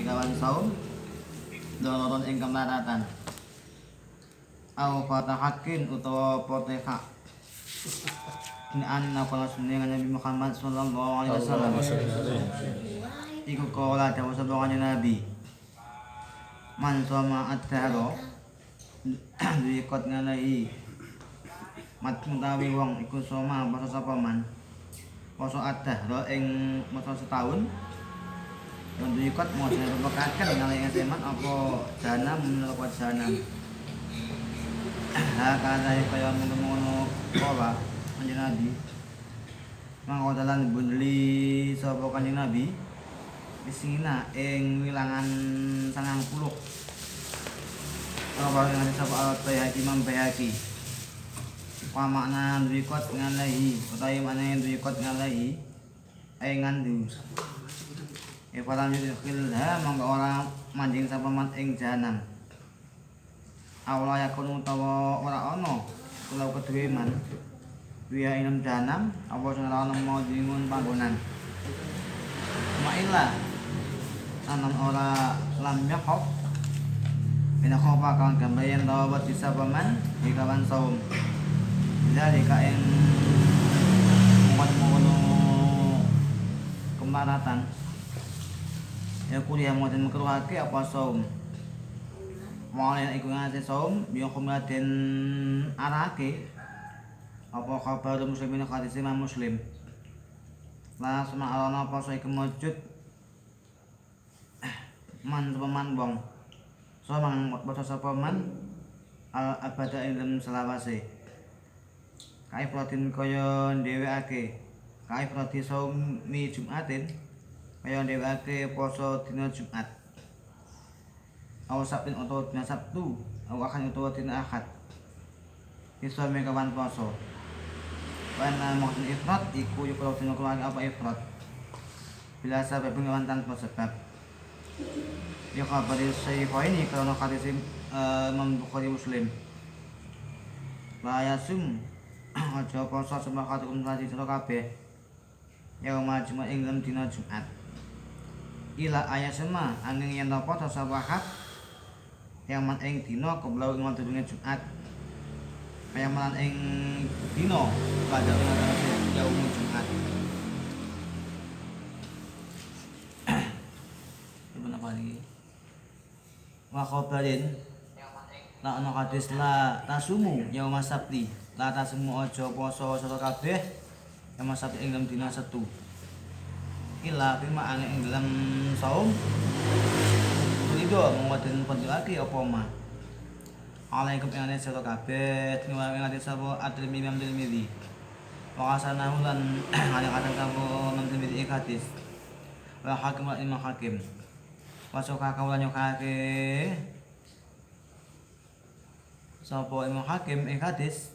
ikawan saum doloron ing kemaratan au fatahakin utawa poteha kinaan napa sunengan Nabi Muhammad sallallahu alaihi wasallam iku kala dawuh sapa kanjeng Nabi man sama ad-dahra duwikot ngalahi mat mutawi wong iku soma basa sapa man poso ad-dahra ing masa setahun dan duwikot mau direbekaken ngalahi seman apa janam menapa janam ha kana kaya ngono kala kanjeng Nabi mangko dalan bunli sapa kanjeng Nabi bisingina ing wilangan 90 apa yang sapa Al-Bayhaqi Imam Bayhaqi wa makna duwikot ngalahi utawi makna duwikot ngalahi ay ngandu falam yudkhilha mangko ora manjing sapa man ing jahanam awla yakun utawa ora ana kula kedue man wiya ing jahanam apa sing ora ana mau dingun panggonan maila anan ora lam yakhaf ina khofa kan gambayan dawat sapa man ikawan saum dalika ing mono kemaratan ya kuliah modern makruhake apa saum mulai iku ngate saum biyo kumaden arake apa kabar muslimin hadis Imam Muslim la sama alana apa iku mujud man teman bong so mang basa sapa man al abada ilm selawase kae protein kaya dheweke kae protein saum mi Jumatin kaya dheweke poso dina Jumat aw sabtin utawa dina Sabtu aw akan utawa dina Ahad iso mekawan poso wana maksud ifrat iku yukro dina keluarga apa ifrat bila sebab pengawan tanpa sebab ya kabar ini karena hadis Imam Bukhari Muslim la yasum aja poso sembah katukum sasi sira kabeh ya Jumat ing dalem dina Jumat ila ayasema angin yen apa tasawahat yang man ing dina keblau ing wonten Jumat kaya man ing dina pada yaum Jumat ibu apa lagi wa khabarin la ana hadis la tasumu yaum sabti la tasumu aja poso sira kabeh yaum sabti ing dalem dina Setu ila bima ane ing dalam saum itu mengwadin penjulaki apa mah alaikum ing ane sira kabeh ngene ati sapa At-Tirmidzi Imam Tirmidzi wa hasanahu lan ane kata sapa Imam Tirmidzi ing hadis wa hakim wa Imam Hakim wa soka kaulan nyokake sapa Imam Hakim ing hadis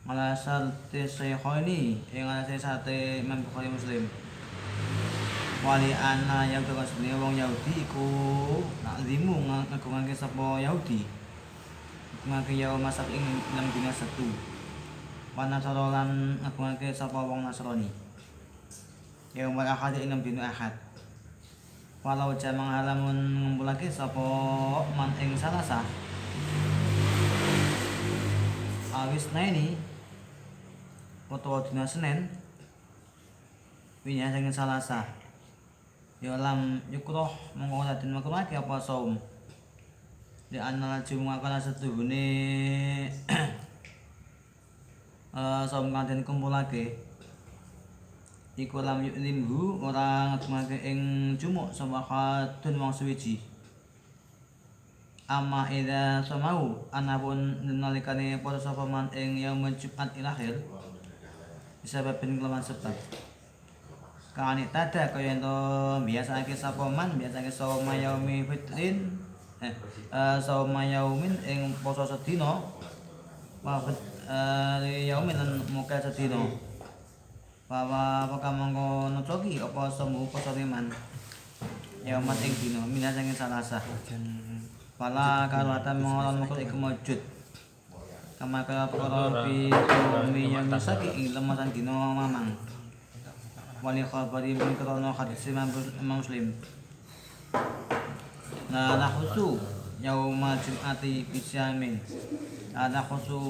malah sate Syaikhaini yang ana sate Imam Bukhari Muslim wali ana yang terus beliau wong Yahudi iku naklimu ngagungake sapa Yahudi ngake ya masak ing dalam dina Setu wana sorolan ngagungake sapa wong Nasrani yang wal ahad ing dalam dina Ahad walau jamang halamun ngumpulake sapa man ing Salasa awis naini utawa dina Senin winya sing Salasa ya lam yukroh mongko ladin makruhake apa saum di anal Jumat kana setuhune saum kang den kumpulake iku lam yulimhu ora ngatungake ing jumuk sapa kadun wong suwiji amma ida samau anapun nalikane poso sapa man ing yaum Jumat ilakhir disebabin kelawan sebab kani tada kaya ento biasake sapa man biasake sauma yaumi fitrin sauma yaumin ing poso sedina wa yaumin lan muka sedina bahwa apakah mongko nucoki apa sembuh poso man yaumat ing dina minasa ing Salasa pala kalatan mongolon mukul iku mujud kama kaya perkara fi umi yang misaki ing lemasan dina mamang wali khabari min krono hadis Imam Muslim La nakhusu yauma jum'ati bisyamin. La nakhusu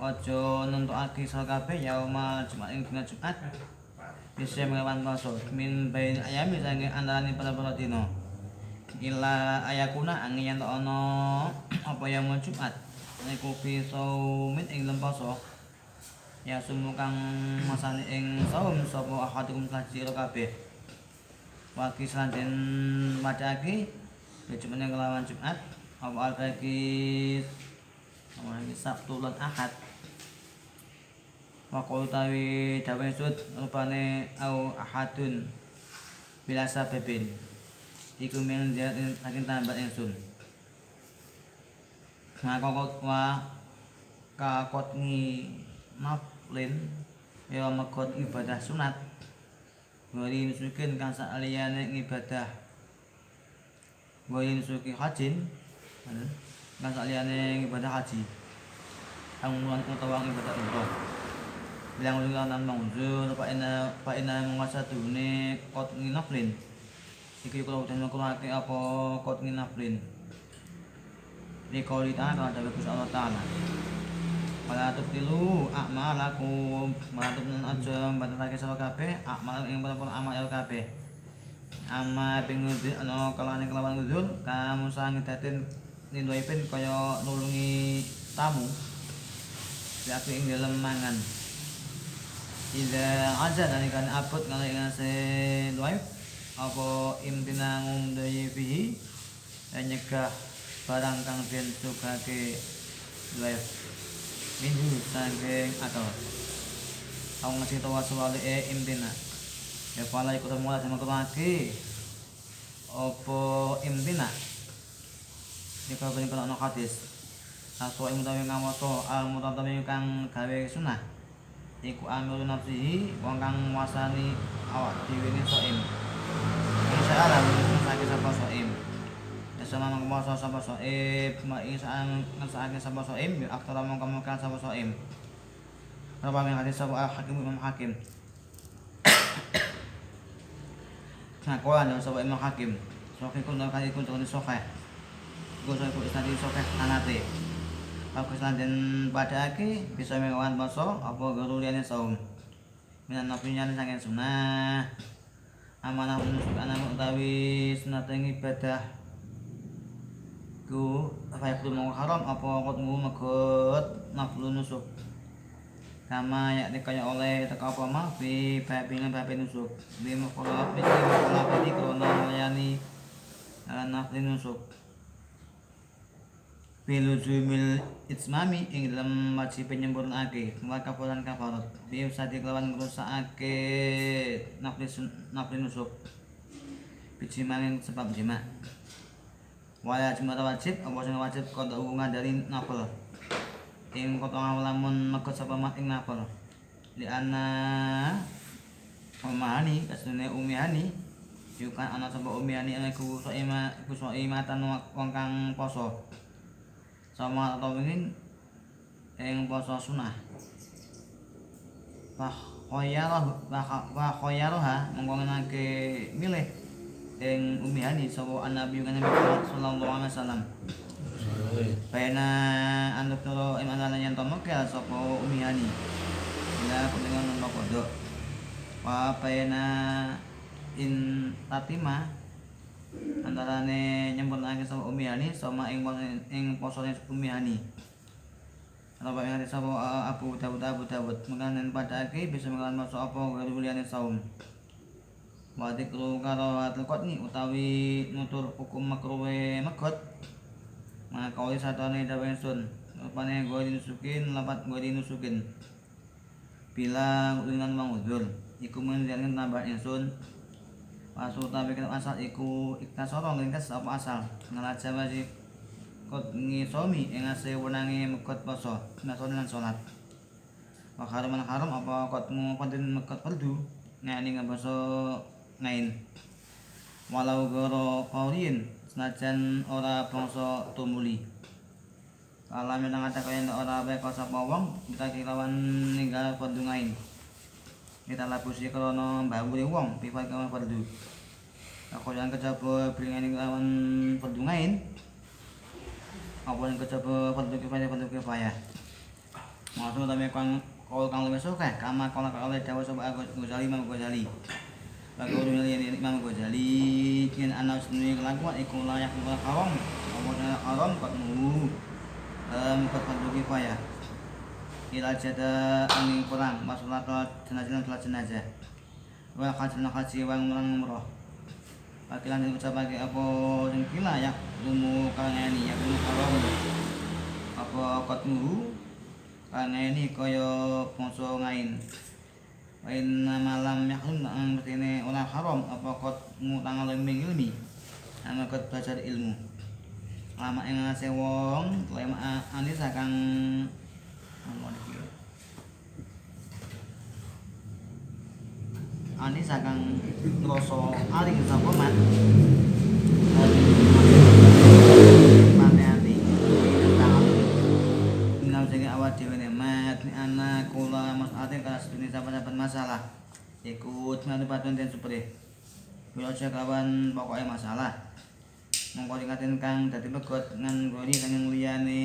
aja nentokake sira kabeh yauma jumat ing dina Jumat. Bisa melawan poso min bain ayami sange antaraning para dina. Ila ayakuna angin yen ana apa ya mau Jumat. Iku saumin ing lem poso. Ya sumukang masane ing saum sapa ahadukum sira kabeh. Waki selanten macake Jumat kelawan Jumat apa al-baqi Sabtu lan Ahad. Waqul tawi dawe sud rupane au ahadun bila sababin iku men saking tambat ingsun. Ngakokot wa kakot naflin ya mekot ibadah sunat. Wali nusukin kang saliyane ibadah wali nusuki hajin kang saliyane ibadah haji amulan utawa ibadah umroh bilang ulang mangzur pa ina mangasa dune kot nginaflin iki kula udan nglakoni apa kot nginaflin liqouli ta'ala dawe Gusti Allah taala wala tubtilu a'malakum matubun aja batalake sira kabeh a'mal ing para amal kabeh amma bingudi ana kalane kelawan uzur kamu sangedatin nindoipin kaya nulungi tamu tapi ing dalem mangan ida aja nalikan abot kalau ing se doib apa imtina ngumdai fihi nyegah barang kang den sugake doib minggu saking atau aku ngasih tahu soal imtina ya pala ikut mulai sama kemaki opo imtina jika benih kalau nak hadis asal imutawi ngamoso al mutatawi kang gawe sunah iku amil nafsihi wong kang nguasani awak dhewe ne soim insya Allah sakit sapa soim sama mangkoso sapa soim ma insaan ngesake sapa soim bi aktor mongko kan sapa soim apa men hadis sapa hakim Imam Hakim ngakuan sapa Imam Hakim soke kun kali kun tulis soke goso iku istadi soke anate aku selanjutnya padake bisa mengawan poso apa guru liane saum minan nafinya sangen sunah amanah menusuk anak utawi sunateng ibadah ku apa yang belum haram apa kotmu megot naflu nusuk kama yakni kaya oleh teka apa mah bi babingan babi nusuk bi mukhalaf bi krono melayani naflu nusuk biluzumil itsmami ing dalam wajib penyempurnake maka kafaran kafarat bi usadi kelawan ngrusakake nafli nusuk bijimangin sebab jima wala jima wajib apa sing wajib kada hubungan dari nafal ing kota lamun mekot sapa mat ing nafal li ana umani kasune umihani yukan ana sapa umihani iku soimatan wong kang poso sama atau ingin yang poso sunah wah khoyaroha mengkongenake milih yang umihani sawo Nabi Muhammad sallallahu alaihi wasallam bayana anduk tolo iman lan tomokel sapa umihani bila pendengar nomor kodok wa bayana in tatima antarane nyempurnake sapa umihani sama ing posone umihani apa yang disapa Abu Dawud menganen padake bisa mengalan masuk apa guru liyane saum wa dzikru karawatul qotni utawi nutur hukum makruhe megot maka kauli satane dawe sun rupane go dinusukin lapat go dinusukin bila ulingan mangudul iku menjadikan tambah insun pasut tapi kan asal iku iktasara ngringkes apa asal ngalaja wajib kot ngisomi ing ase wenange mekot poso nason lan salat wa haram apa kotmu konten mekot perdu ngene ngaboso ngain walau goro qaulin senajan ora bangsa tumuli kala menang ada kaya ora bae sapa wong kita kilawan ninggal perdu ngain kita labusi krana mbawuri wong pifat kang perdu Kakoyan kejaba bringani lawan pendungain. Apa yang kejaba fardu kifayah. Maksud utawi kang luwih sukeh kama kala oleh dawuh sapa Ghazali Imam Ghazali. Lagu ini Imam Ghazali kin ana sunni kelakuan iku layak wa haram. Apa haram qatmu fardu kifayah. Ila jada angin kurang masalah jenazah. Wa haji wa umroh. Pakilan ucapake apa sing kila ya lumu kangeni ya lumu haram. Apa qatmu kangeni kaya bangsa ngain. Wain malam yakhum nang betine ora haram apa qatmu tangal ilmi. Ana qad belajar ilmu. Lama ing ngase wong lema anis sakang ani sakang ngrasa aring sapa man manehati minam sing awak dhewe nemat ni ana kula mas'ate kana sedune saben-saben masalah ikut manfaatun den supre kula kawan pokoke masalah mongko ingaten kang dadi pegot nganggoni sing liyane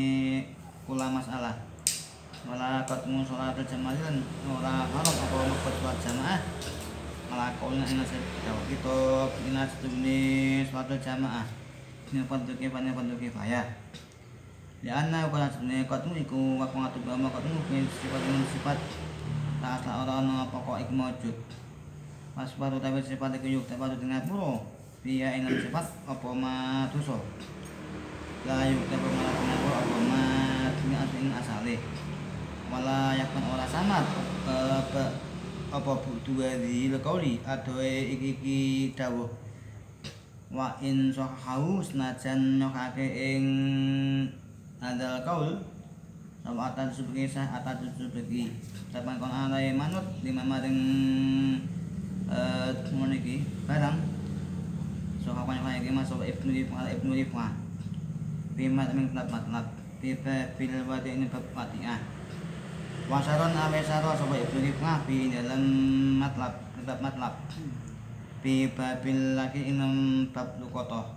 kula masalah malah qatmu sholatul jamaah lan ora haram apa mekot salat jamaah nglakoni ing sedawuh kitab ina sedune sholatul jamaah ning fardu kifayah ya ana kana sedune qatmu iku waqatu bama qatmu sifat tak ora ana pokok iku maujud pas baru tapi sifat iku yuk baru dengan puro biya ing sifat apa ma dosa la yuk apa ma apa ma ing asale wala yakun ora samad apa dua di lekauli adoe iki dawuh wa in sahahu senajan nyokake ing adal kaul sama atan subeki sah atan subeki kapan kon alae manut lima maring ngono iki barang sahapan kaya iki masuk ibnu Rifah bimat min matlab tiba bil wadi ini bab Fatihah wasaron awesaro sapa ibnu Rifah bi dalam matlab bi babil laki inam bab luqata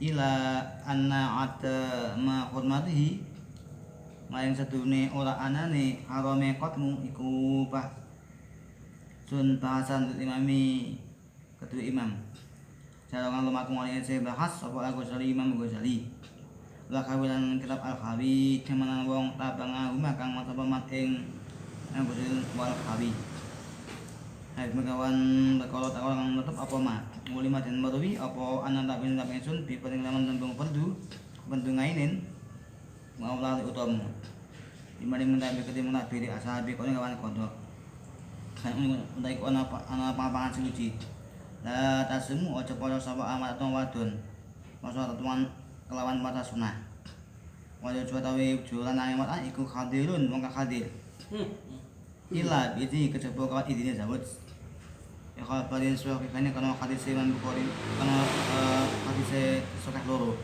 ila anna ada ma hurmatihi maring sedune ora anane harame qatmu iku sun bahasan imami kedua imam jalangan lumaku ngene bahas sapa Ghazali Imam Ghazali la kawilan kitab al-Khawi kemenan wong tabang rumah kang mata pemat ing Ghazali wal Khawi hai megawan kalau tak orang nutup apa mah mulima dan marwi apa anak tapi sun bi peninggalan tembung perdu bentuk ngainin mau lali utama dimana minta ketemu nabi asabi kau kawan kodok saya untuk ikut anak pangan suci lah tasemu ojo podo sapa amat atau wadon masa teman kelawan mata sunah wajah cuaca jualan amat iku hadirun wong hadir ila biti kejaba kawat idine Zawud ya kalau pada sudah kene kana hadis Imam Bukhari kana hadis sahih loro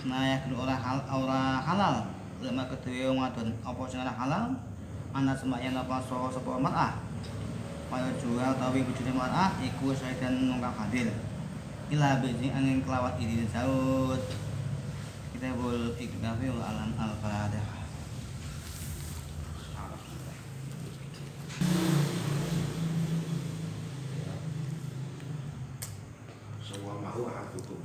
nah ya ora halal lema kedue wong wadon apa sing ora halal ana sembahyang apa sapa mar'ah kaya jual tawi bojone mar'ah iku saidan nungkang hadir ila biti angin kelawat idine Zawud kita bol iknafi alam al-fatihah semua mahu ahadukum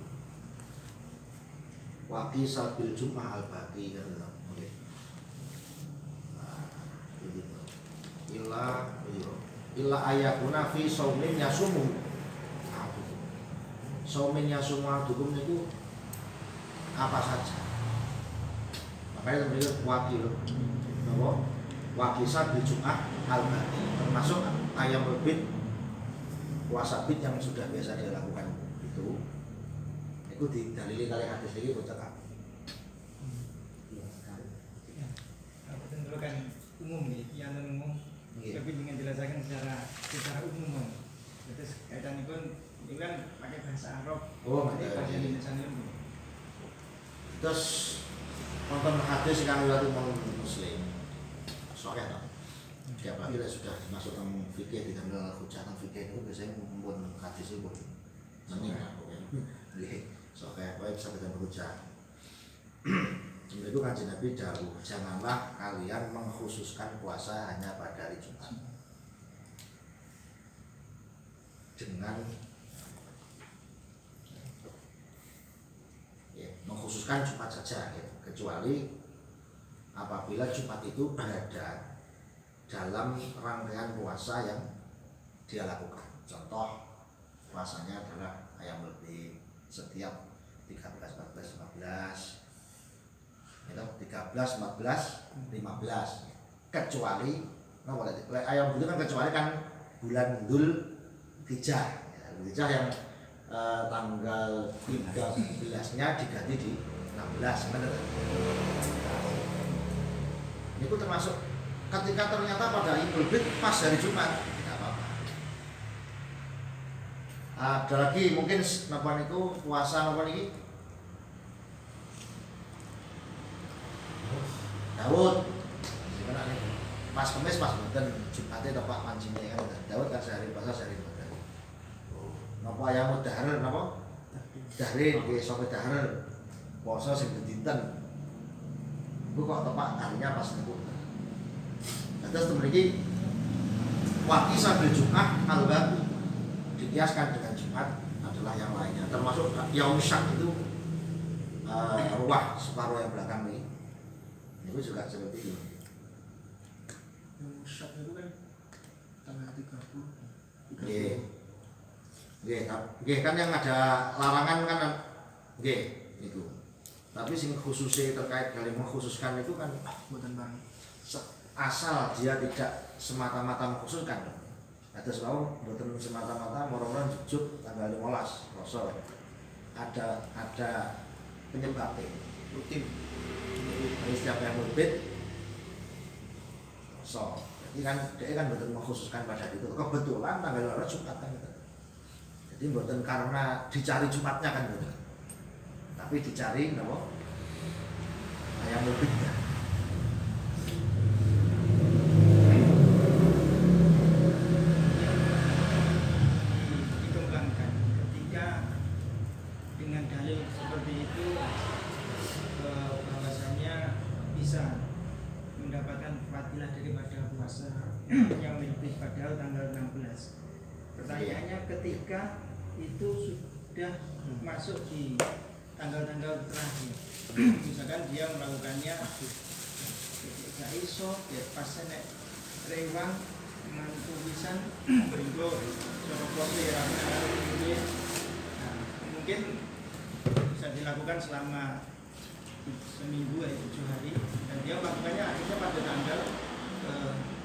waqi sabil jum'ah al-baqi kan boleh illa ayakuna fi saumin yasumu saumin yasumu ahadukum itu apa saja makanya teman-teman waqi bahwa waqi sabil jum'ah al-baqi termasuk ayam berbit puasa bid yang sudah biasa dia lakukan itu didalili kali hadis ini bocah kan dulu kan umum nih yang umum tapi dengan jelaskan secara umum terus kaitan itu kan pakai bahasa Arab bahasa Indonesia ini terus nonton hadis yang riwayat Muslim soalnya tak tiap hari sudah masuk dalam fikih di dalam hujatan fikih itu biasanya membuat hadis itu Senin nggih sok kaya kowe bisa ketemu rujak. Itu Kanjeng Nabi dawuh, janganlah kalian mengkhususkan puasa hanya pada hari Jumat. Dengan ya, mengkhususkan Jumat saja ya, kecuali apabila Jumat itu berada dalam rangkaian puasa yang dia lakukan. Contoh puasanya adalah ayam lebih setiap 13, 14, 15 itu 13, 14, 15 kecuali ayam itu kan kecuali kan bulan Dzul Hijjah yang tanggal 13 nya diganti di 16 benar. Ini pun termasuk ketika ternyata pada Idul Fitri pas hari Jumat tidak apa-apa. Ada lagi mungkin napa niku puasa napa niki Daud pas Kamis pas mboten Jumatnya Pak mancingnya kan Daud kan sehari puasa sehari mboten. Napa ayam dahar napa? Dahrin nggih sampe dahar. Puasa sing dinten. Iku kok tepak harinya pas niku. Terus mriki waki sambil Jumat al-Baqi dikiaskan dengan Jumat adalah yang lainnya termasuk yaum syak itu ruah separuh yang belakang ini. Itu juga seperti itu. Yang syak itu kan tanggal 30. Nggih kan yang ada larangan kan nggih itu. Tapi sing khususnya terkait kali mengkhususkan itu kan Buatan barang. Asal dia tidak semata-mata mengkhususkan. Ada sebab buatan semata-mata moro-moro jujuk tanggal 15 poso. Ada penyebabnya rutin. Jadi setiap yang berbeda so, jadi kan dia kan betul mengkhususkan pada itu. Kebetulan tanggal 12 Jumat kan gitu. Jadi bukan karena dicari Jumatnya kan gitu. Tapi dicari napa? Ayam berbeda. Dikembangkan ketika dengan dalil seperti itu bahwasanya bisa mendapatkan fadilah daripada puasa yang lebih padahal tanggal 16. Pertanyaannya ketika itu sudah masuk di tanggal-tanggal terakhir, misalkan dia melakukannya ketika iso ya pas nek rewang mantu pisan berigo cara pose ya mungkin bisa dilakukan selama seminggu ya 7 hari dan dia melakukannya akhirnya pada tanggal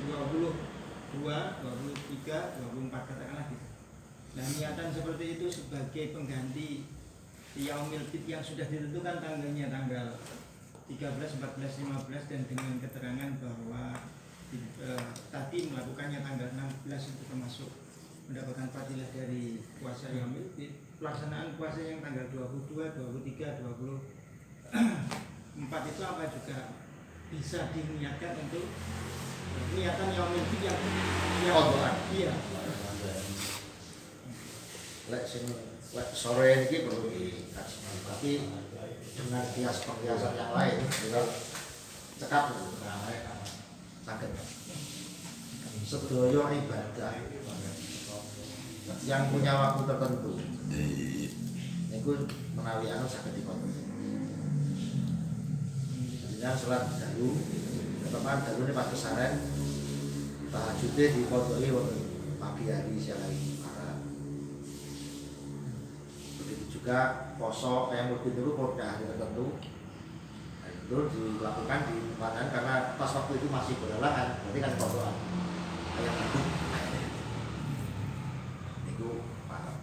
22, 23, 24 katakanlah gitu. Nah niatan seperti itu sebagai pengganti yaumil fitr yang sudah ditentukan tanggalnya tanggal 13, 14, 15 dan dengan keterangan bahwa tadi melakukannya tanggal 16 itu termasuk mendapatkan fadilah dari puasa yaumil fitr. Pelaksanaan puasa yang tanggal 22, 23, 24 itu apa juga bisa diniatkan untuk niatan yaumil fitr yang iya. Lek sore ini perlu dikaji, tapi dengan kias-kiasan yang lain juga cekap sakit. Sedoyo ibadah yang punya waktu tertentu, itu menawi anu sakit dikotor. Jadinya sholat dahulu, teman dahulu ini pas kesaren, tahajudnya dikotori waktu pagi hari siang hari. Juga poso yang lebih dulu pada hari tertentu itu dilakukan di badan karena pas waktu itu masih berhalangan berarti kan posoan ayam itu paham.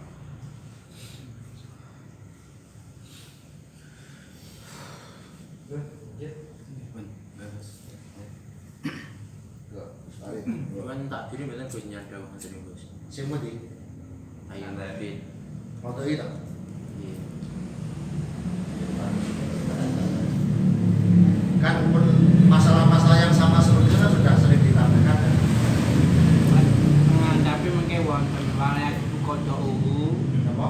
Cuman tak diri betul gue nyadar macam itu. Semua di Ayam lebih. foto itu kan pun masalah-masalah yang sama seperti itu kan sudah sering ditampilkan kan? Tapi mungkin wong penjualnya itu kodok uhu. Apa?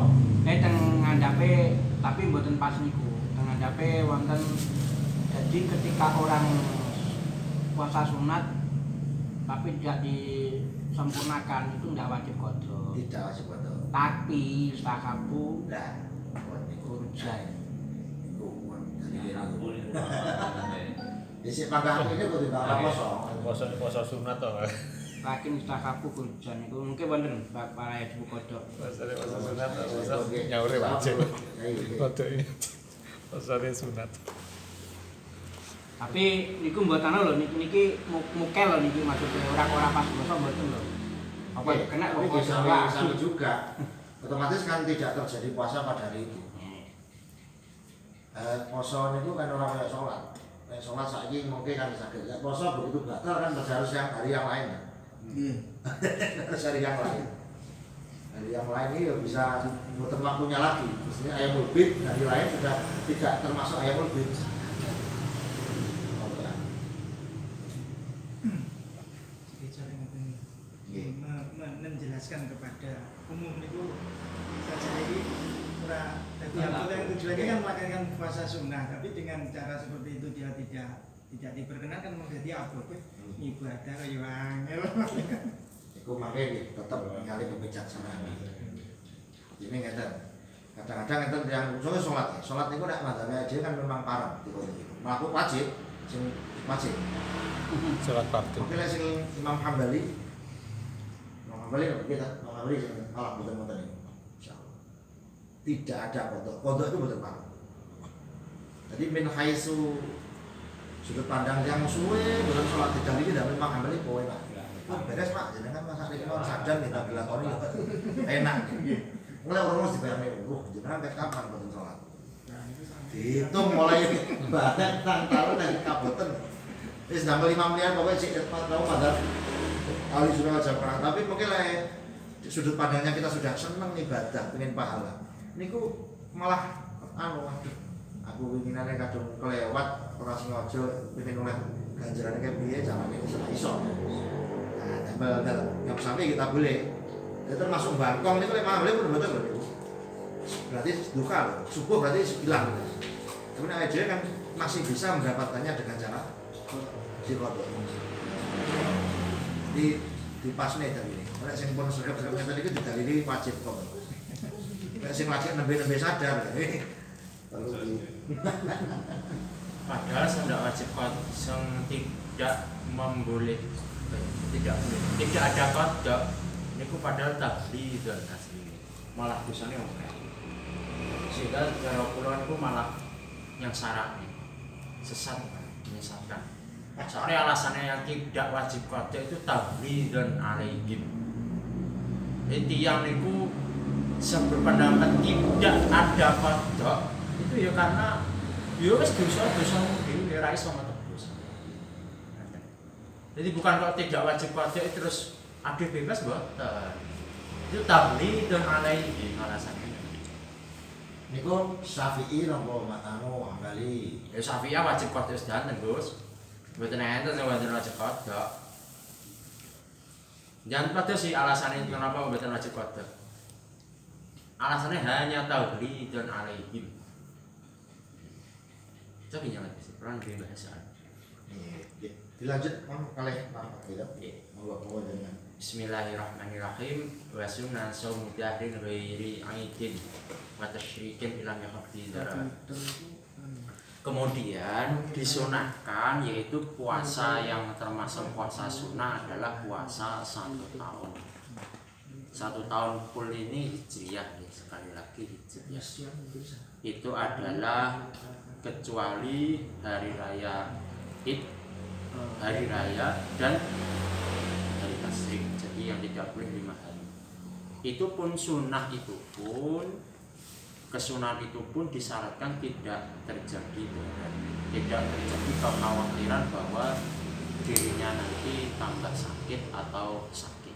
tapi mboten pas niku. Tengah jape wonten jadi ketika orang puasa sunat tapi tidak disempurnakan itu tidak wajib qadha. Tidak wajib qadha. Tapi istakapu Lah, kurjai. Dhisik pangkat ini kudu bakal poso. Poso sunat to. Lakin istakapu kurjan itu mungkin wonten para ibu kodok. Posone poso sunat to, poso nyaure wajib. Kodok ini. Posone sunat. Tapi niku mboten lho niki mukel lho niki maksudnya ora pas poso mboten lho. Apa kena kok bisa poso juga. Otomatis kan tidak terjadi puasa pada hari itu. Poso itu kan orang kayak sholat. Kayak sholat saiki mungkin kan sakit. Ya, poso begitu batal kan harus yang hari yang lain. Harus hari yang lain. Hari yang lain ini ya bisa muter waktunya lagi. Maksudnya ayam ulbit hari lain sudah tidak termasuk ayam ulbit. Jadi cara menjelaskan kepada umum itu saja ini ora tapi yang tujuannya kan melakukan puasa sunnah tapi dengan cara seperti itu dia tidak diperkenankan menjadi apa ibadah kaya angel. Iku makanya tetap nyari kebijaksanaan. Ini ngeten. Kadang-kadang ngeten yang soalnya sholat itu nek madzhabe aja kan memang parah di kono iki. Mlaku wajib, sing wajib. Salat fardu. Oke lah sing Imam Hambali. Imam Hambali kita, Imam Hambali sing malah boten-boten iki. Insyaallah. Tidak ada kodok. Kodok itu boten parah. Jadi min haitsu sudut pandang yang suwe boten sholat tidak iki ndak Imam Hambali kowe Pak. Oh, beres Pak, jenengan masak iki mau sadar kita dilakoni ya. Enak. Mulai orang mesti bayar jenengan tek kapan boten sholat. Dihitung mulai banyak tahun dari kabupaten. Wis nambah 5 miliar pokoknya sik tahu padahal ahli sunnah wal jamaah. Tapi mungkin lah sudut pandangnya kita sudah seneng ibadah, pengen pahala. Niku malah aduh aku winginane kadung kelewat ora sengaja pengen oleh ganjaran kayak piye carane iso. Nah, tambah yang sampai kita boleh. Itu termasuk bangkong niku lek boleh betul lho. Berarti duka loh. Subuh berarti hilang. Tapi nek aja kan masih bisa mendapatkannya dengan cara dikodok. Di pasne tadi ini. Nek sing pun sergap-sergap ngeten iki didalili wajib kok. Nek sing lagi nembe-nembe sadar. Padahal tidak wajib kosong tidak tidak ada kodok. Niku padahal tabli dan asli malah dosane oke. Sehingga cara kula niku malah yang syarat sesat menyesatkan. Soalnya alasannya yang tidak wajib kodok itu tabli dan alaihim. Tiang niku berpendapat tidak ada kodok itu ya karena ya wis dosa dhewe ora iso metebus. Jadi bukan kok tidak wajib kodok terus adil bebas mboten. Itu tabli dan alaihi alasannya. Niku Syafi'i nopo matamu Hambali. Ya Syafi'i wajib kodok sedanten, Gus. Mboten enten sing wajib kodok. Jangan pada sih alasannya kenapa mboten wajib kodok. Alasannya hanya tabli dan alaihim. Tapi jangan sih, peran bahasa. Dilanjut kalih apa gitu. Monggo dengan Bismillahirrahmanirrahim. Wa sunnah shaum dahrin ghairi aidin wa tasyrikin ila yaqdi dara. Kemudian disunahkan yaitu puasa yang termasuk puasa sunnah adalah puasa 1 tahun. 1 tahun full ini hijriah ya, sekali lagi hijriah. Itu adalah kecuali hari raya Id, hari raya dan hari tasyrik. Jadi yang tidak boleh 5 hari. Itu pun sunnah itu pun kesunahan itu pun disyaratkan tidak terjadi tidak terjadi kekhawatiran bahwa dirinya nanti tambah sakit atau sakit,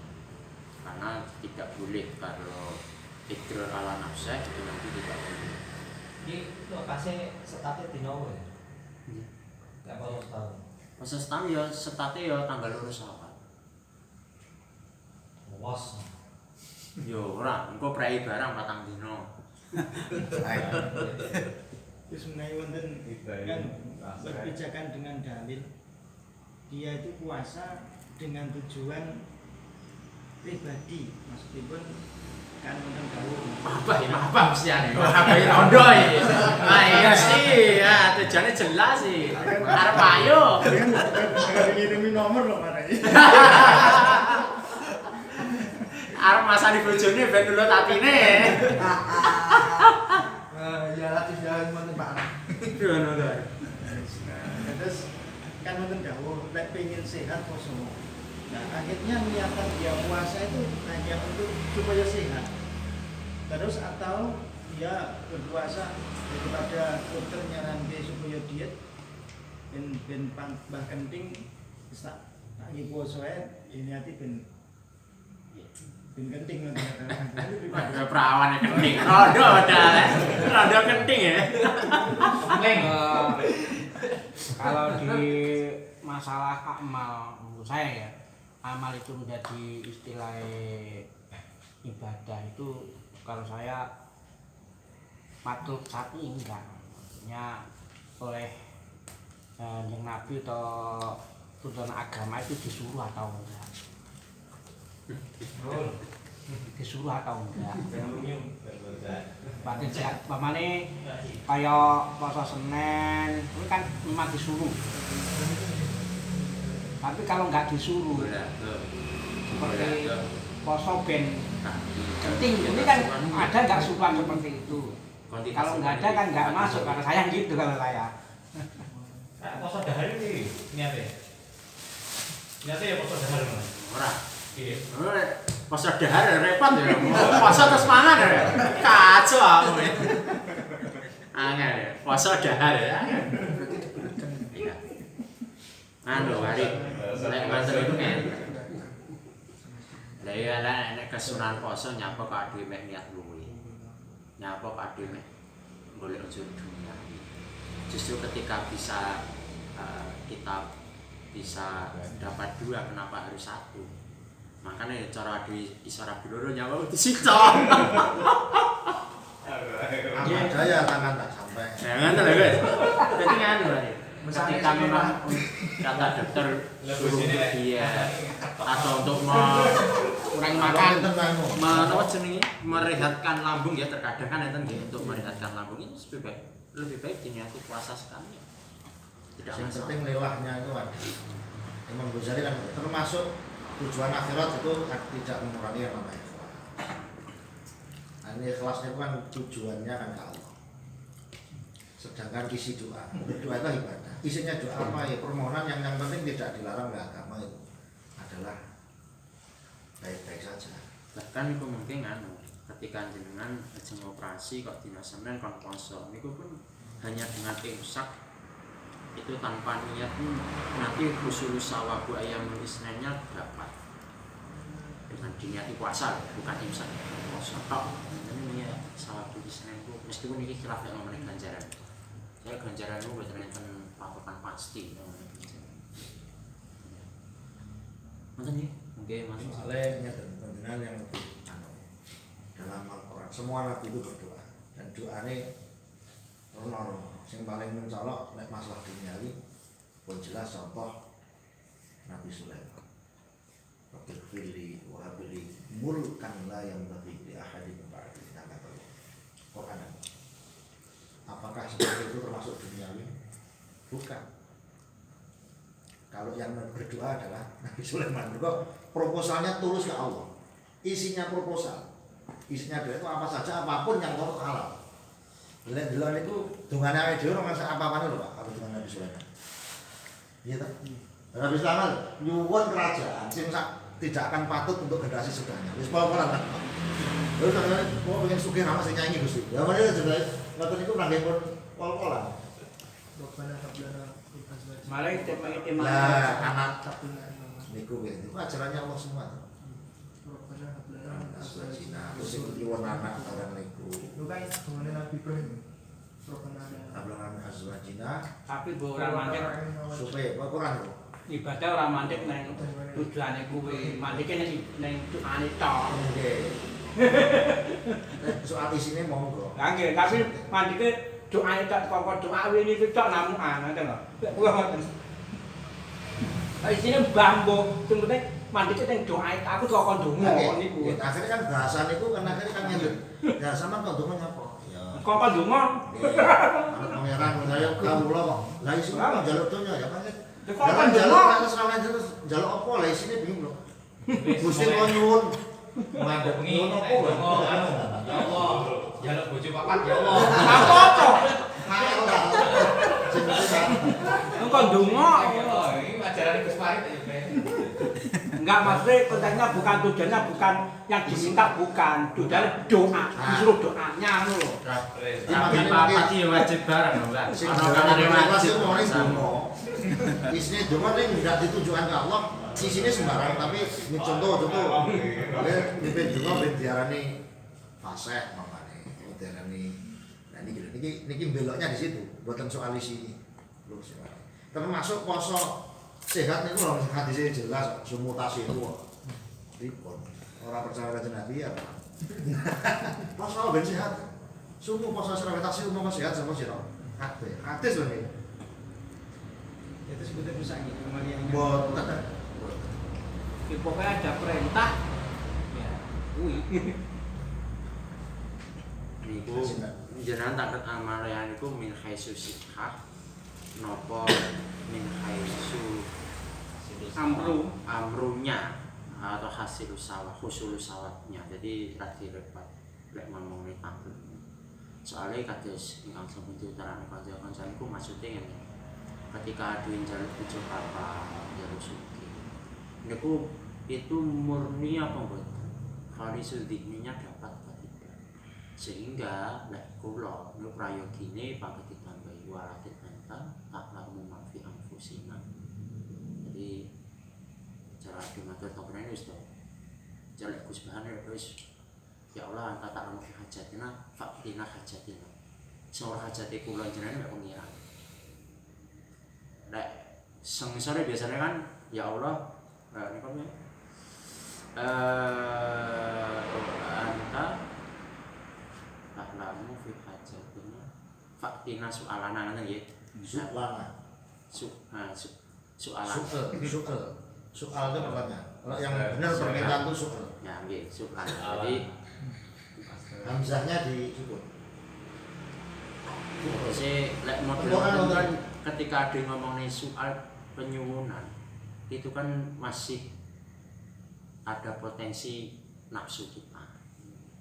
karena tidak boleh kalau idrar ala nafsah itu nanti tidak boleh. Ini lokasi setatnya di Nawa ya? Gak perlu setahun. Masa setahun ya setatnya ya tanggal 2 Syawal. Was. Yo ora, engko prei barang 4 dino. Terus mengenai wonten kan berpijakan dengan dalil, dia itu puasa dengan tujuan pribadi, maksudipun kan wonten dawuh. Apa mesti ane. Apa iki rondo iki. Nah iya sih, ya tujuannya jelas sih. Arep ayo. Kan ngirimi nomor loh marane. Arep masani bojone ben nulut atine. Ya latih jalan mana Pak. Ngono to. Terus kan wonten dawuh, lek pengen sehat poso. Nah, akhirnya niatan dia puasa itu hanya untuk supaya sehat. Terus atau dia berpuasa daripada dokter nyaranke supaya diet ben bah kenting wis tak ngi poso ae niati ben kenting Ada perawan yang kenting. Rondo dah. Rondo kenting ya. Kalau di masalah amal menurut saya ya, amal itu menjadi istilah ibadah itu kalau saya matlub saat ini enggak, maksudnya oleh yang Nabi atau tuntunan agama itu disuruh atau enggak, disuruh atau enggak. Berarti pamane kaya puasa Senin itu kan memang disuruh. Tapi kalau enggak disuruh seperti puasa ben penting ini kan ada enggak suka seperti itu. Kalau enggak ada kan enggak masuk, karena saya gitu kalau saya. Puasa dahar ini niate. Niate ya puasa dahar Mas. Ora. Iya. Puasa dahar repot ya. Puasa terus mangan ya. Kacau aku. Angel ya. Puasa dahar ya. Anu hari nek manten itu kan. Lah iya lah nek kesunahan poso nyapa kok adewe mek niat luwe. Nyapa kok adewe mek golek unsur dunia. Justru ketika bisa kita bisa dapat dua, kenapa harus satu? Makanya cara adewe iso rabi loro nyapa di situ. Saya tangan tak sampai. Jangan lho guys. Dadi nganu lho. Ketika memang kata dokter suruh dia atau untuk mengurangi makan, merehatkan lambung ya, terkadang kan itu untuk merehatkan lambung itu lebih baik diniati puasa sekali. Tidak Yang masalah. penting lelahnya itu ada. Imam Ghazali kan termasuk tujuan akhirat itu tidak mengurangi yang namanya ikhlas. Nah, ini ikhlasnya itu kan tujuannya kan ke Allah. Sedangkan isi doa itu ibadah. Isinya doa apa ya? Permohonan yang penting tidak dilarang oleh agama itu adalah baik-baik saja. Bahkan itu mungkin anu, ketika jenengan ajeng operasi kok dina Senin kon poso, niku pun hanya dengan imsak itu tanpa niat pun nanti husul sawabu ayam isnenya dapat dengan diniati puasa bukan imsak poso tok. Ini ya sawabu isnen itu meskipun ini khilaf nek ngomongin ganjaran. Saya ganjaran itu boten enten patokan pasti. Mungkin ya, oke Mas. Soalnya dengan yang lebih dalam Al-Quran semua nabi itu berdoa dan doanya yang paling mencolok nek masalah duniawi pun jelas contoh Nabi Sulaiman. Rabbil firli wa habli mulkan la yanbaghi li ahadin min ba'di. Quran. Apakah seperti itu termasuk duniawi? Bukan. Kalau yang berdoa adalah Nabi Sulaiman, proposalnya tulus ke Allah. Isinya proposal. Isinya doa itu apa saja, apapun yang Allah halal. Delok itu dungane awake dhewe ora masak apa-apane lho Pak, kalau dengan Nabi Sulaiman. Iya ta? Nabi Sulaiman nyuwun kerajaan sing tidak akan patut untuk generasi sudahnya. Wis apa-apa lah. Lho sampeyan mau pengen sugih nama sing nyanyi Gusti. Ya mene jelas ngoten niku nggih pun pol-polan. Malah itu Lah anak niku niku ajarannya Allah semua. Cina terus itu nyuwun anak barang niku. Lu kan hubungannya Nabi Ibrahim. Ablangan azwajina tapi ora mandek supaya apa Quran itu? ibadah ora mandek nang tujuane kuwi. Mandeke ning doane tok. Nggih. Soal isine monggo. Lah nggih, tapi mandike doae tak kok doa wingi iki tok namukan ngoten lho. Kula ngoten. Lah isine bambu, sing penting mandike teng doae aku kok ndonga niku. Akhirnya kan bahasa niku kan akhirnya kan ngene. Ya sama kok ndonga nyapa? Ya. Kok ndonga. Anak pangeran saya kawula kok. Lah isine kok njaluk donya ya kan. Kok Kan ndonga. njaluk terus ramen terus njaluk apa lah isine bingung lho. Gusti kok nyuwun. Mandek Bengi, ngono nek apa? ya Allah, jaluk bojo papat ya Allah. Apa-apa. Hayo lah. Sing penting Kok ndonga. Ini ajaran Gus Farid ya, Be. Enggak, maksudnya konteksnya bukan tujuannya bukan yang diminta bukan tujuannya doa disuruh doanya loh. Tapi papat iki wajib bareng lho, Mbak. sing Ono kan kalane wajib wajib. mau ning donga. Isine donga ning ndak ditujukan ke Allah, sisine sembarang tapi ini contoh. Mimpin donga ben diarani fasih mangane. Diarani nah niki beloknya di situ, buatan soal isi. Lho, termasuk poso sehat niku lho hadise jelas sumutasi itu. Ribon. Orang percaya kanjeng Nabi ya. Poso ben sehat. Sumu poso srawetasi umum sehat sama sira. Kabeh. Hadis lho niki. Itu sebutnya rusak gitu kembalian. Mboten. Pokoknya ada perintah. Ya, kuwi. Niku jenengan takut amalean niku min khaisu sihah napa min khaisu amrunya atau hasil usaha husul usawatnya. Jadi radi repot lek ngomong nek takut. Soalnya kados ingkang sampun diutarane kanca-kancanku maksudnya ngene. Ketika ada yang jaluk bojo apa jaluk suki. Niku itu murni apa mboten? Khalisul dihninya dapat apa tidak? Sehingga lek kula niku prayogine pangkat ditambahi walakin anta tak lamu mafi anfusina. Jadi cara dimatur topene wis to. Jaluk Gus Bahan wis ya Allah anta tak lamu fi hajatina faqtina hajatina. Semua hajate kula jenengan mek pengiran. Lek sengsara biasanya kan ya Allah niku anta taklamu fi hajatina faktina soalana ngoten nggih. Soalana. Soalan. Soal itu pertanyaan. Kalau yang benar permintaan itu soal. Ya nggih, soalan. Jadi Hamzahnya disebut. lek model kan ketika ada ngomongin soal penyuwunan itu kan masih ada potensi nafsu kita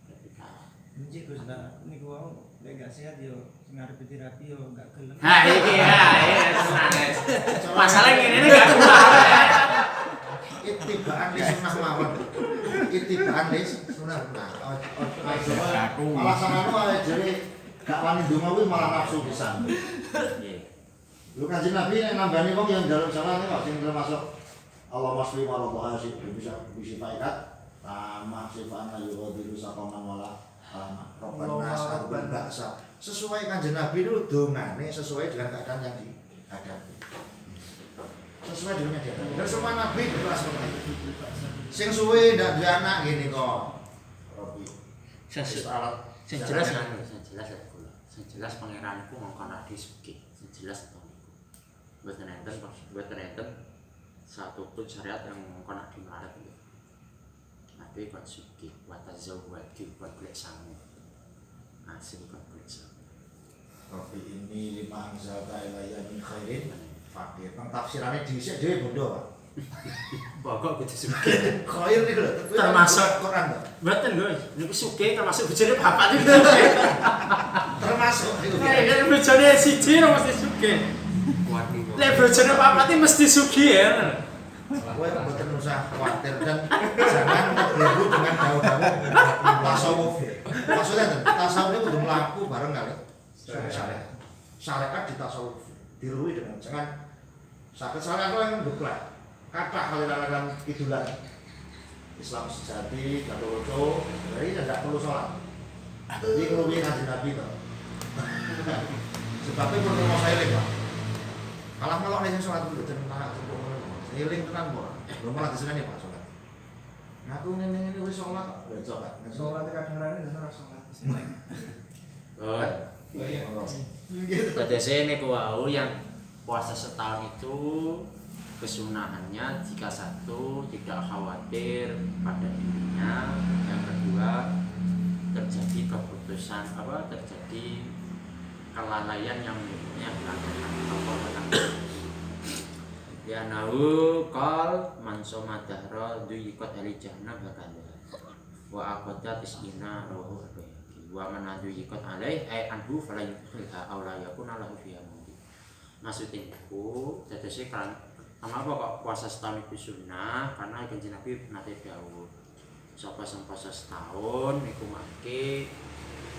ketika Benci Gus nah niku wau lek gak sehat yo ngarep terapi yo gak gelem. nah iki ya tenang guys masalah ngene gak keluar Itibaan di sunnah mawon. Itibaan di sunnah. Malah sananu ae jere gak wani ndonga kuwi malah nafsu pisan. nggih Lu Kanjeng Nabi nek nambani wong yang njaluk salah kok sing termasuk Allah masli waradha sih bisa faikat sama sifatnya yughadiru saqaman wala Rabbana as'alubal ba'sa. Sesuai Kanjeng Nabi itu dongane sesuai dengan keadaan yang dihadapi. Sesuai dengan yang dihadapi. Dan semua nabi berdoa seperti itu. Sing suwe ndak duwe anak ngene kok. Robi. sing jelas kan sing jelas ya kula sing jelas pangeran iku ngongkon adi sugih sing jelas to niku mboten enten satu pun syariat yang ngongkon adi melarat itu tapi kon sugih wa tazawwaju buat golek sangu asing buat golek sangu Robi ini lima anzalta ilayya min khairin fakir. Nang tafsirane dhisik dhewe bondo, Pak. pokok kudu sugih Khair niku lho, termasuk Quran to. mboten lho niku sugih termasuk bojone bapak niku Termasuk niku. nek bojone siji mesti sugih nek bojone bapak iki mesti sugih ya Kowe mboten usah khawatir dan jangan terganggu dengan daun-daun tasawuf. Maksudnya tasawuf itu kudu mlaku bareng kali syariat. Syariat di tasawuf dirui dengan jangan sakit syariat yang nduklek. Kata aliran-aliran kidulan Islam sejati, Katoliko, jadi tidak perlu sholat. Jadi ngeluwi Kanjeng Nabi to. Sebabnya perlu mau sailing, Pak. Kalah melok nek sholat itu jeneng tak sepuh ngono. Sailing tenan kok. Lho malah diseneni Pak sholat. Aku ngene-ngene wis sholat kok. Ya coba. Sholat kadang-kadang ora sholat. Oh, Oh iya. Jadi niku wau yang puasa setahun itu kesunahannya jika satu tidak khawatir pada dirinya, yang kedua terjadi keputusan terjadi kelalaian yang menyebabnya dilakukan ya nahu qal man soma dahra duyiqat ali jahannam hakanda wa aqadat isina rohu wa man duyiqat alai ay anhu fala yudkhilha aw la yakuna lahu fiha mudi. Maksudnya itu dadose kan kenapa kok puasa setahun itu sunnah? Karena Kanjeng Nabi nate dawuh sapa sing puasa setahun niku mangke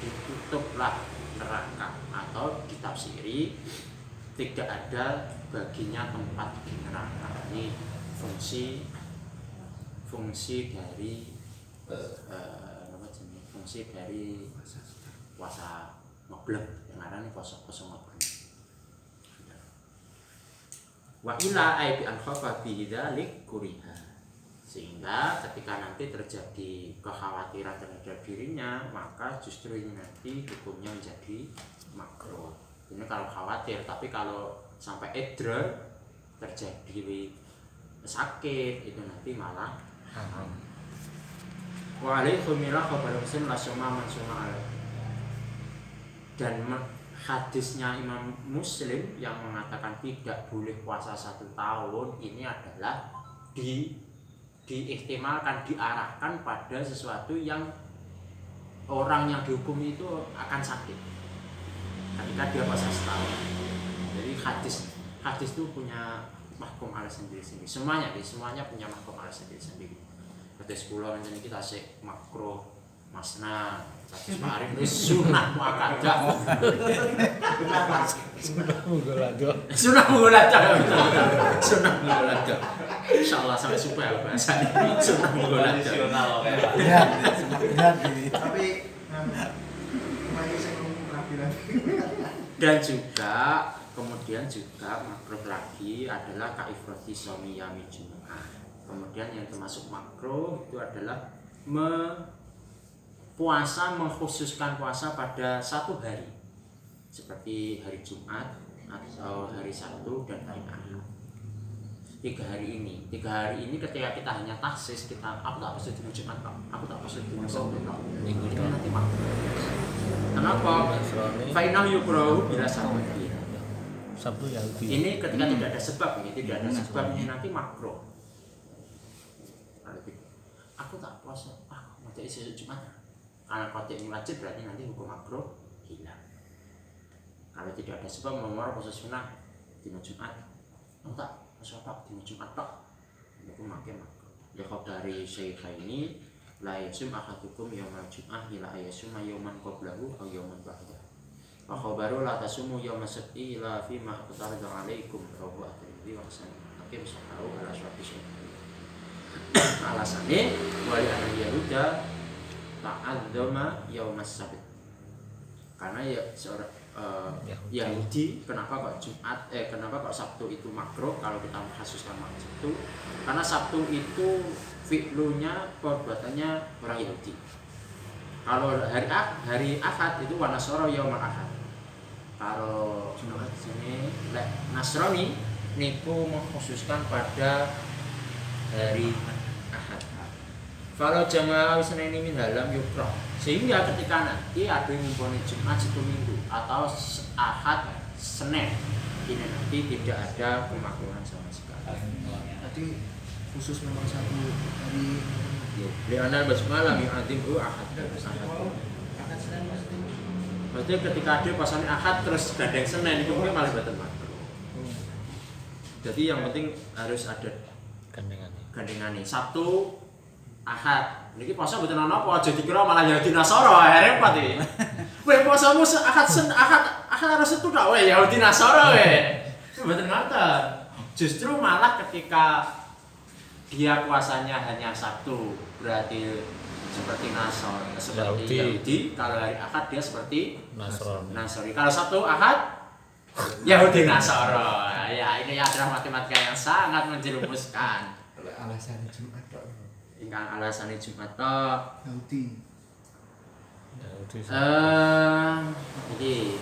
ditutuplah neraka atau ditafsiri tidak ada baginya tempat di neraka. Ini fungsi dari fungsi dari puasa ngeblek yang arane puasa ngeblek. Wa ila ai bi an khafa bi dzalik kuriha. Sehingga ketika nanti terjadi kekhawatiran terhadap dirinya, maka justru ini nanti hukumnya menjadi makruh. Ini kalau khawatir, tapi kalau sampai edra terjadi sakit itu nanti malah haram. Wa alaihi khumila khabar muslim la suma man suma al. Dan hadisnya Imam Muslim yang mengatakan tidak boleh puasa 1 tahun ini adalah diihtimalkan, diarahkan pada sesuatu yang orang yang dihukum itu akan sakit ketika dia puasa setahun. Jadi hadis itu punya mahkum ala sendiri-sendiri. Semuanya punya mahkum ala sendiri-sendiri. Hadis kula ngene iki tasik makruh masna hadis mari wis sunah muakkadah. Sunah munggolaga. Sunah munggolaga. Insyaallah sampai supaya bahasa ini sunah munggolaga. Ya, semakin Tapi lagi saya ngomong rapi. Dan juga kemudian juga makruh lagi adalah kaifrati shaumi yaumi Jumat. Kemudian yang termasuk makruh itu adalah mengkhususkan puasa pada 1 hari seperti hari Jumat atau hari Sabtu dan hari Ahad. 3 hari ini ketika kita hanya taksis, aku tak puasa di Jumat Pak, aku tak puasa di Sabtu Pak, ini nanti makruh. Kenapa? Final yukrahu bila sabtu. Sabtu Yahudi. Ini ketika tidak ada sebab, tidak ada sebab ini nanti makruh. Aku tak puasa, mau jadi Jumat. Karena kalau ini wajib berarti nanti hukum makruh hilang. Kalau tidak ada sebab mau puasa sunnah di Jumat, tak puasa apa di Jumat tak, itu makin makruh. Ya dari Syaikhaini la yasum ahadukum yaumal jum'ah ila ayasuma yauman qablahu aw yauman ba'dah. Wa khabaru la tasumu yaumas sabti ila fi ma qatarada alaikum rawu at-Tirmidzi wa hasan. Hakim sahahu ala syarti. Alasannya wali anak Yahuda ta'adzama yaumas sabt. Karena ya seorang Yahudi kenapa kok Sabtu itu makruh kalau kita mengkhususkan Sabtu? Karena Sabtu itu fi'lunya perbuatannya orang Yahudi. Kalau hari Ahad itu wa nasara yaumal Ahad. Kalau di sini Nasrani niku mengkhususkan pada hari Ahad. Kalau jamaah Senin min halam yukra. Sehingga ketika nanti ada yang mempunyai Jumat 1 minggu atau Ahad Senin, ini nanti tidak ada pemakruhan sama sekali. Tadi khusus memang 1 hari. Li'anal basmalah mi'atimhu Ahad. Ahad Senin pasti. Berarti ketika ada pasangan Ahad terus gandeng Senin itu mungkin malah batal makruh. Jadi yang penting harus ada gandengan Sabtu Ahad. Niki puasa mboten ana apa aja dikira malah Yahudi Nasara repot iki. Kowe puasamu Ahad harus itu tok wae Yahudi Nasara wae. Mboten ngoten. Justru malah ketika dia puasanya hanya Sabtu berarti seperti Nasara, seperti Yahudi. Kalau hari Ahad dia seperti Nasrani. Kalau Sabtu Ahad Yahudi Nasara. Ya ini adalah matematika yang sangat menjerumuskan. Alasan Jumat kok. Ingkang alasane Jumat tok. Daudi. Iki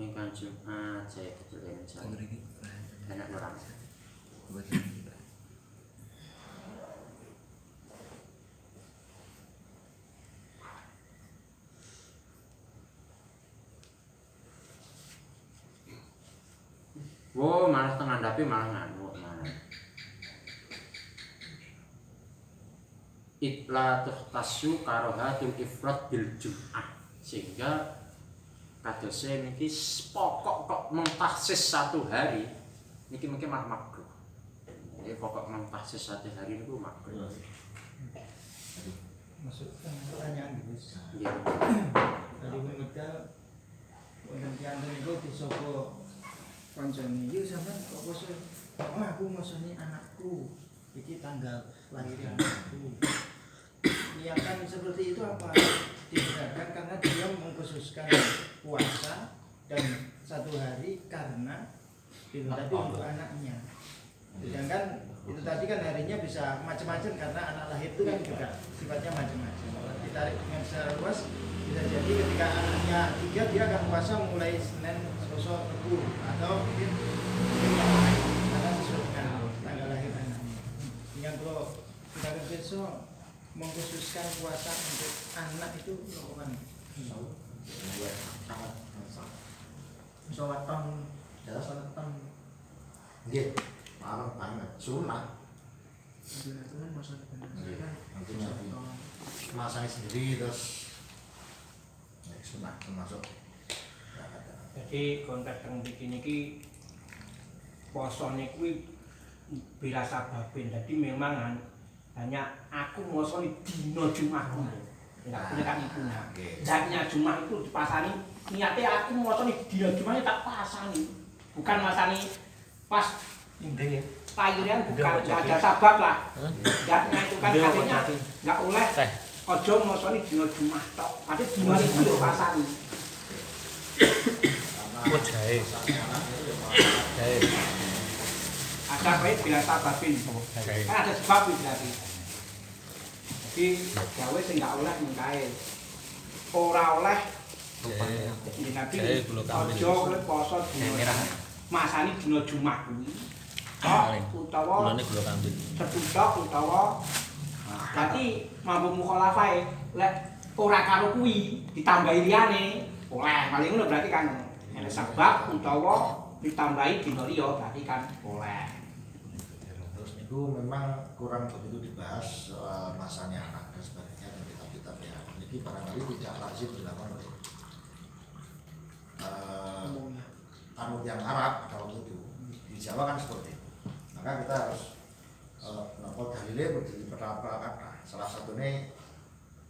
ingkang Jumat saya ketulen saya. Enak orang. Wo malah tengah dapi malah nganu malah. Itla tuhtasu karohatul ifrat bil jum'ah, sehingga kadose niki pokok kok mentahsis satu hari niki mungkin malah makruh. Jadi pokok mentahsis satu hari niku makruh. Masuk pertanyaan gitu. Iya. Tadi medal wonten tiyang niku disapa kancane, "Yo sampean kok poso?" "Oh, aku mosone anakku. Iki tanggal lahir anakku." Ya kan seperti itu apa? Dibenarkan karena dia mengkhususkan puasa dan satu hari karena itu tadi untuk anaknya. Sedangkan itu tadi kan harinya bisa macam-macam karena anak lahir itu kan juga sifatnya macam-macam. Ditarik dengan secara luas bisa jadi ketika anaknya 3 dia akan puasa mulai Senin, Selasa, Rabu atau mungkin yang lain karena sesuai dengan tanggal lahir anaknya. Dengan kalau kita besok mengkhususkan puasa untuk anak itu melakukan Sholat tahun, jalan sholat tahun. Nggih, malam banget. Sunat. Nanti masanya sendiri terus sunat termasuk. Jadi konteks yang bikin ini posone kuwi birasa babin. Jadi memang hanya aku mosone dina Jumatku. Enggak punya kan ibunya. Zaknya Jumat itu dipasani niatnya aku mosone dina Jumat tak pasani. Bukan masani pas lahiran bukan enggak ada sabab lah. Zaknya itu kan artinya enggak oleh aja mosone dina Jumat tok. Tapi dina iki yo pasani. Oh, jahe. Jahe. Ada baik biasa babin. Kan ada sebab itu berarti. Jadi gawe sing gak oleh mengkae. Ora oleh di Nabi aja oleh poso dina masani dina Jumat kuwi. Utawa sepudak utawa berarti mampu mukhalafae lek ora karo kuwi ditambahi liyane oleh paling ngono berarti kan ana sebab utawa ditambahi dina liya berarti kan oleh. Terus itu memang kurang begitu dibahas soal masanya anak dan sebagainya dan kitab-kitab ya. Ini barangkali tidak lazim dilakukan oleh tamu yang Arab kalau itu di Jawa kan seperti itu. Maka kita harus nopo dalile berdiri perkara. Salah satunya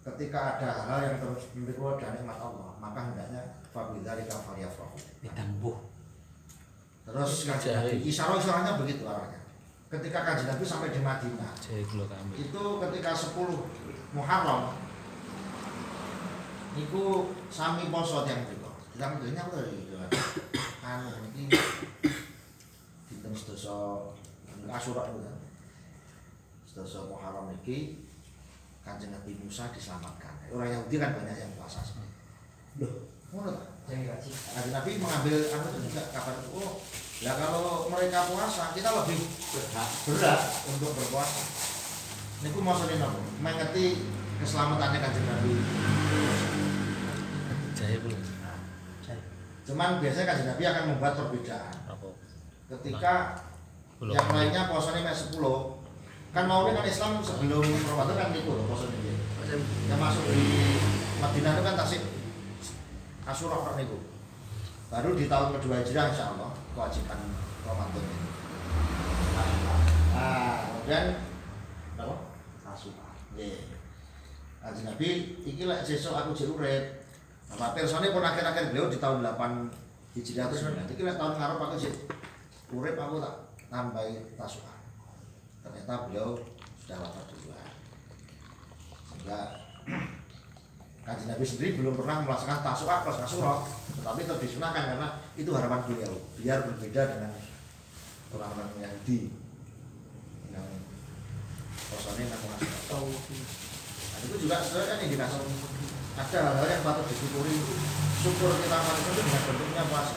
ketika ada hal yang terus memberi dan nikmat Allah, maka hendaknya fabidzalika falyafrahu. Ditambuh. Terus Kanjeng Nabi isyarat-isyaratnya begitu arahnya. Ketika Kanjeng Nabi sampai di Madinah, itu ketika 10 Muharram niku sami poso tiyang mriku. Kita mendunya apa anu iki dinten sedasa Asyura itu kan. Sedasa Muharram iki Kanjeng Nabi Musa diselamatkan. Orang Yahudi kan banyak yang puasa. Loh, ngono ta? Kanjeng Nabi mengambil anu itu juga kabar itu. Oh, ya kalau mereka puasa, kita lebih berat untuk berpuasa. Niku maksudnya napa? Mengerti keselamatannya Kanjeng Nabi. Jahe belum. Cuman biasanya Kanjeng Nabi akan membuat perbedaan. Ketika yang lainnya puasanya 10, kan mau kan Islam sebelum Ramadan kan niku lho puasanya dia. Yang masuk di Madinah itu kan tasik Asyura kok niku. Baru di tahun kedua Hijriah insyaallah kewajiban Ramadan ini. Nah, kemudian apa? Asyura. Nggih. Kanjeng Nabi iki lek sesuk aku jek urip. Nah, persone pun akhir-akhir beliau di tahun 8 Hijriah terus iki lek tahun ngarep aku jek urip aku tak tambahi tasu'a. Ternyata beliau sudah wafat duluan. Sehingga Kanjeng Nabi sendiri belum pernah melaksanakan tasu'a plus Asyura, tetapi tetap disunahkan karena itu harapan beliau biar berbeda dengan orang-orang Yahudi yang posone nang Asyura. Nah, itu juga sebenarnya kan indikasi ada hal-hal yang patut disyukuri. Syukur kita manusia itu dengan bentuknya puasa.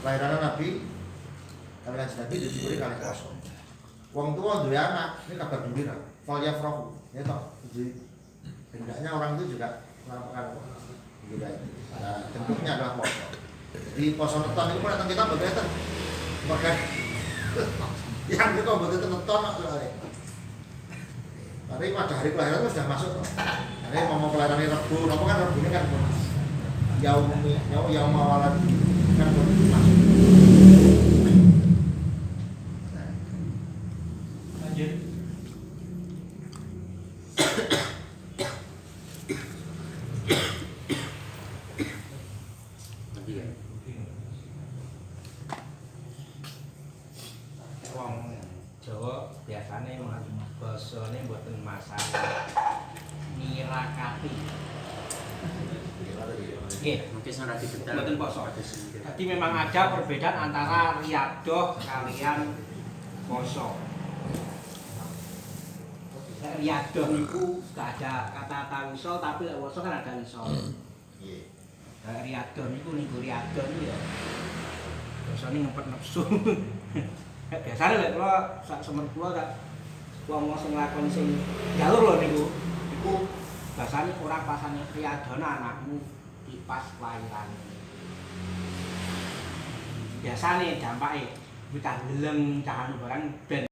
Kelahiran Nabi, kali Kanjeng Nabi disyukuri kali puasa. Wong tua duwe anak, ini kabar gembira. Fal yafrahu. Ya toh, jadi hendaknya orang itu juga melakukan gembira itu. Nah, bentuknya adalah puasa. Jadi puasa neton itu datang kita berbeda. Bahkan yang kita betul neton soalnya. Tapi pada hari kelahiran itu sudah masuk toh. Ini mau kelahiran Rebu, apa kan Rebu ini kan yaum awalan kan masuk. Lanjut. Nanti ya. Wong Jawa biasane basane mboten masalah nirakati. Nggih, Mungkin saya nanti detail. mboten poso. Jadi memang ada perbedaan antara riyadoh kalian poso. Nek riyadoh niku gak ada kata wisol tapi lek poso kan ada wisol. Nggih. Nek riyadoh niku riyadoh niku ya biasane ngempet nafsu. Biasane lek kula sak semer kula tak wong sing nglakoni sing jalur lho niku. Iku basane ora pasane riyadona anakmu di pas kelahiran. Biasane dampake wis tak gelem cahan barang ben